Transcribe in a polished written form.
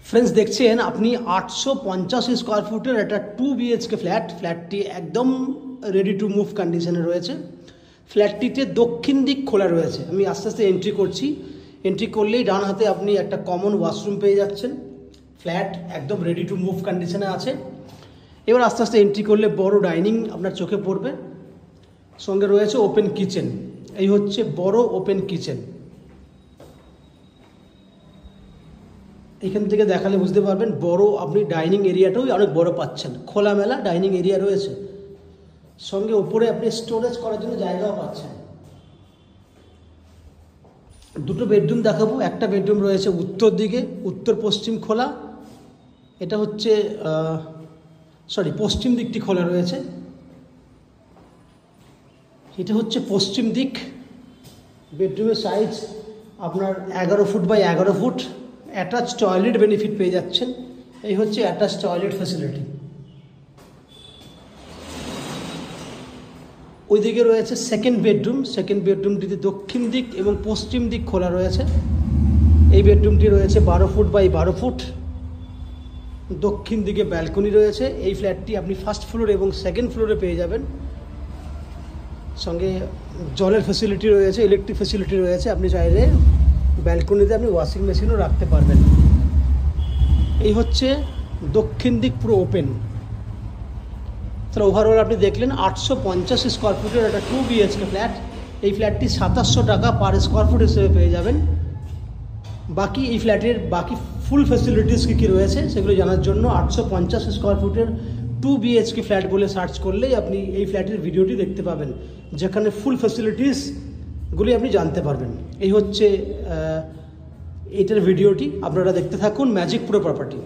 Friends देखছেন আপনি 850 square ফুটের একটা 2 বিএইচকে ফ্ল্যাটটি একদম রেডি টু মুভ কন্ডিশনে রয়েছে। ফ্ল্যাটটিতে দক্ষিণ দিক খোলা রয়েছে। আমি আস্তে আস্তে এন্ট্রি করছি। এন্ট্রি করলেই ডান হাতে আপনি একটা কমন ওয়াশরুম পেয়ে যাচ্ছেন। ফ্ল্যাট একদম রেডি টু মুভ কন্ডিশনে আছে। এবার আস্তে আস্তে এন্ট্রি করলে বড় ডাইনিং আপনার চোখে পড়বে, সঙ্গে রয়েছে ওপেন কিচেন। এই হচ্ছে বড় ওপেন কিচেন। এখান থেকে দেখালে বুঝতে পারবেন বড় আপনি ডাইনিং এরিয়াটাও অনেক বড় পাচ্ছেন। খোলামেলা ডাইনিং এরিয়া রয়েছে, সঙ্গে উপরে আপনি স্টোরেজ করার জন্য জায়গাও পাচ্ছেন। দুটো বেডরুম দেখাবো। একটা বেডরুম রয়েছে উত্তর দিকে, উত্তর পশ্চিম খোলা। এটা হচ্ছে পশ্চিম দিকটি খোলা রয়েছে। এটা হচ্ছে পশ্চিম দিক। বেডরুমের সাইজ আপনার 11 foot by 11 foot. Attach toilet benefit পেয়ে যাচ্ছেন। এই হচ্ছে অ্যাটাচ টয়লেট ফ্যাসিলিটি। ওইদিকে রয়েছে সেকেন্ড বেডরুম। সেকেন্ড বেডরুমটিতে দক্ষিণ দিক এবং পশ্চিম দিক খোলা রয়েছে। এই বেডরুমটি রয়েছে 12 ফুট বাই 12 ফুট। দক্ষিণ দিকে ব্যালকনি রয়েছে। এই ফ্ল্যাটটি আপনি ফার্স্ট ফ্লোর এবং সেকেন্ড ফ্লোরে পেয়ে যাবেন। সঙ্গে জলের ফ্যাসিলিটি রয়েছে, ইলেকট্রিক ফ্যাসিলিটি রয়েছে। আপনি চাইলে ব্যালকনিতে আপনি ওয়াশিং মেশিনও রাখতে পারবেন। এই হচ্ছে দক্ষিণ দিক পুরো ওপেন। তাহলে ওভারঅল আপনি দেখলেন 850 স্কোয়ার ফুটের একটা 2 বিএইচকে ফ্ল্যাট। এই ফ্ল্যাটটি 2700 টাকা পার স্কোয়ার ফুট হিসেবে পেয়ে যাবেন। বাকি এই ফ্ল্যাটের বাকি ফুল ফ্যাসিলিটিস কী কী রয়েছে সেগুলো জানার জন্য 850 স্কোয়ার ফুটের 2 বিএইচকে ফ্ল্যাট বলে সার্চ করলেই আপনি এই ফ্ল্যাটের ভিডিওটি দেখতে পাবেন, যেখানে ফুল ফ্যাসিলিটিসগুলি আপনি জানতে পারবেন। এই হচ্ছে এটার ভিডিওটি। আপনারা দেখতে থাকুন ম্যাজিক প্রো প্রপার্টি।